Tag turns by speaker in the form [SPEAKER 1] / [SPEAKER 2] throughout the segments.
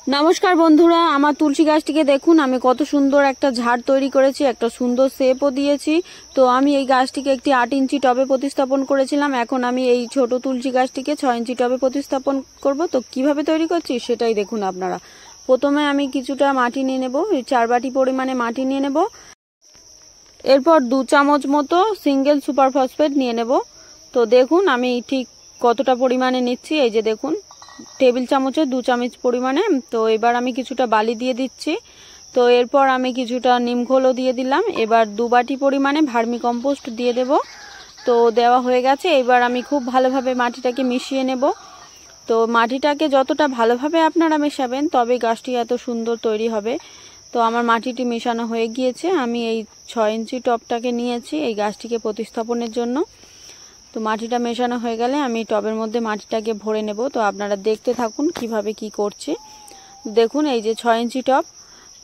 [SPEAKER 1] নমস্কার বন্ধুরা, আমার তুলসী গাছটিকে দেখুন আমি কত সুন্দর একটা ঝাড় তৈরি করেছি, একটা সুন্দর শেপও দিয়েছি। তো আমি এই গাছটিকে একটি 8 ইঞ্চি টবে প্রতিস্থাপন করেছিলাম। এখন আমি এই ছোট তুলসী গাছটিকে 6 ইঞ্চি টবে প্রতিস্থাপন করব। তো কিভাবে তৈরি করছি সেটাই দেখুন আপনারা। প্রথমে আমি কিছুটা মাটি নিয়ে নেব, 4 বাটি পরিমাণে মাটি নিয়ে নেব। এরপর 2 চামচ মতো সিঙ্গেল সুপার ফসফেট নিয়ে নেব। তো দেখুন আমি ঠিক কতটা পরিমাণে নিচ্ছি, এই যে দেখুন টেবিল চামচে 2 চামচ পরিমাণে। তো এবার আমি কিছুটা বালি দিয়ে দিচ্ছি। তো এরপর আমি কিছুটা নিমখোলও দিয়ে দিলাম। এবার 2 বাটি পরিমাণে ভার্মি কম্পোস্ট দিয়ে দেব। তো দেওয়া হয়ে গেছে। এবার আমি খুব ভালোভাবে মাটিটাকে মিশিয়ে নেব। তো মাটিটাকে যতটা ভালোভাবে আপনারা মেশাবেন তবে গাছটি এত সুন্দর তৈরি হবে। তো আমার মাটিটি মেশানো হয়ে গিয়েছে। আমি এই 6 ইঞ্চি টবটাকে নিয়েছি এই গাছটিকে প্রতিস্থাপনের জন্য। তো মাটিটা মেশানো হয়ে গেলে আমি টবের মধ্যে মাটিটাকে ভরে নেব। তো আপনারা দেখতে থাকুন কিভাবে কি করছি। দেখুন এই যে 6 ইঞ্চি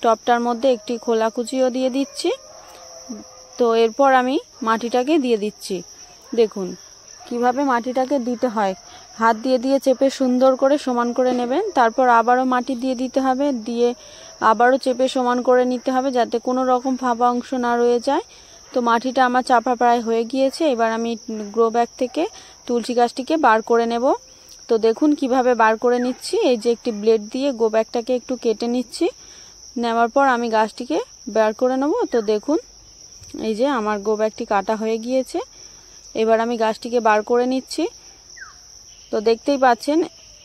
[SPEAKER 1] টবটার মধ্যে একটি খোলা কুচিও দিয়ে দিচ্ছি। তো এরপর আমি মাটিটাকে দিয়ে দিচ্ছি। দেখুন কিভাবে মাটিটাকে দিতে হয়, হাত দিয়ে দিয়ে চেপে সুন্দর করে সমান করে নেবেন। তারপর আবারও মাটি দিয়ে দিতে হবে, দিয়ে আবারও চেপে সমান করে নিতে হবে যাতে কোনো রকম ফাঁপা অংশ না রয়ে যায়। তো মাটিটা আমার চাপা প্রায় হয়ে গিয়েছে। এবার আমি গ্রো ব্যাগ থেকে তুলসী গাছটিকে বার করে নেব। তো দেখুন কিভাবে বার করে নিচ্ছি, এই যে একটি ব্লেড দিয়ে গ্রো ব্যাগটাকে একটু কেটে নিচ্ছি। নেওয়ার পর আমি গাছটিকে বার করে নেব। তো দেখুন এই যে আমার গ্রো ব্যাগটি কাটা হয়ে গিয়েছে। এবার আমি গাছটিকে বার করে নিচ্ছি। তো দেখতেই পাচ্ছেন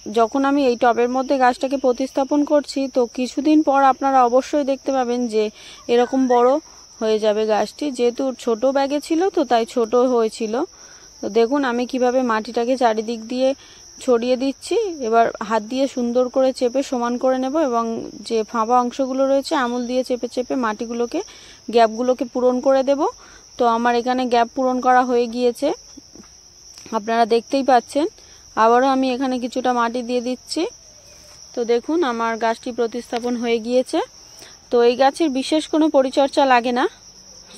[SPEAKER 1] যখন আমি এই টবের মধ্যে গাছটাকে প্রতিস্থাপন করছি তো কিছুদিন পর আপনারা অবশ্যই দেখতে পাবেন যে এরকম বড় হয়ে যাবে গাছটি। যেহেতু ছোট ব্যাগে ছিল তো তাই ছোট হয়েছিল। তো দেখুন আমি কিভাবে মাটিটাকে চারিদিক দিয়ে ছড়িয়ে দিচ্ছি। এবার হাত দিয়ে সুন্দর করে চেপে সমান করে নেব এবং যে ফাঁপা অংশগুলো রয়েছে আঙুল দিয়ে চেপে চেপে মাটিগুলোকে গ্যাপগুলোকে পূরণ করে দেব। তো আমার এখানে গ্যাপ পূরণ করা হয়ে গিয়েছে, আপনারা দেখতেই পাচ্ছেন। আবারও আমি এখানে কিছুটা মাটি দিয়ে দিচ্ছি। তো দেখুন আমার গাছটি প্রতিস্থাপন হয়ে গিয়েছে। তো এই গাছের বিশেষ কোনো পরিচর্যা লাগে না,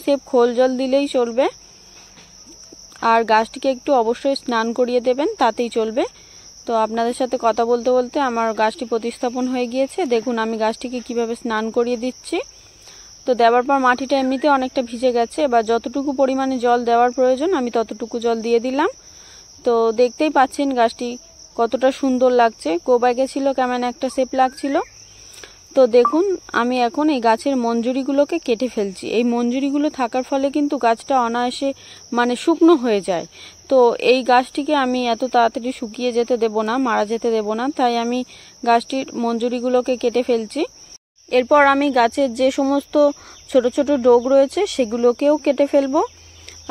[SPEAKER 1] সেফ খোল জল দিলেই চলবে। আর গাছটিকে একটু অবশ্যই স্নান করিয়ে দেবেন, তাতেই চলবে। তো আপনাদের সাথে কথা বলতে বলতে আমার গাছটি প্রতিস্থাপন হয়ে গিয়েছে। দেখুন আমি গাছটিকে কিভাবে স্নান করিয়ে দিচ্ছি। তো দেওয়ার পর মাটিটা এমনিতে অনেকটা ভিজে গেছে। এবার যতটুকু পরিমাণে জল দেওয়ার প্রয়োজন আমি ততটুকু জল দিয়ে দিলাম। তো দেখতেই পাচ্ছেন গাছটি কতটা সুন্দর লাগছে। গ্রো ব্যাগে ছিল কেমন একটা শেপ লাগছিল। তো দেখুন আমি এখন এই গাছের মঞ্জুরিগুলোকে কেটে ফেলছি। এই মঞ্জুরিগুলো থাকার ফলে কিন্তু গাছটা অনায়াসে শুকনো হয়ে যায়। তো এই গাছটিকে আমি এত তাড়াতাড়ি শুকিয়ে যেতে দেব না, মারা যেতে দেব না, তাই আমি গাছটির মঞ্জুরিগুলোকে কেটে ফেলছি। এরপর আমি গাছের যে সমস্ত ছোট ছোট ডোগ রয়েছে সেগুলোকেও কেটে ফেলবো।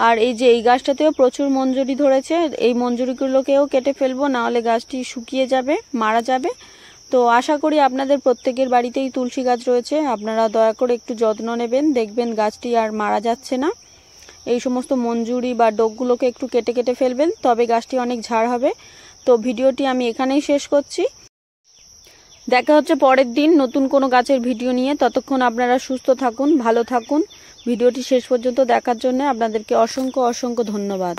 [SPEAKER 1] আর এই যে এই গাছটাতেও প্রচুর মঞ্জুরি ধরেছে, এই মঞ্জুরিগুলোকেও কেটে ফেলবো, নাহলে গাছটি শুকিয়ে যাবে, মারা যাবে। তো আশা করি আপনাদের প্রত্যেকের বাড়িতেই তুলসী গাছ রয়েছে, আপনারা দয়া করে একটু যত্ন নেবেন, দেখবেন গাছটি আর মারা যাচ্ছে না। এই সমস্ত মঞ্জুরি বা ডোগগুলোকে একটু কেটে কেটে ফেলবেন, তবে গাছটি অনেক ঝাড় হবে। তো ভিডিওটি আমি এখানেই শেষ করছি। দেখা হচ্ছে পরের দিন নতুন কোনো গাছের ভিডিও নিয়ে। ততক্ষণ আপনারা সুস্থ থাকুন, ভালো থাকুন। ভিডিওটি শেষ পর্যন্ত দেখার জন্য আপনাদেরকে অসংখ্য অসংখ্য ধন্যবাদ।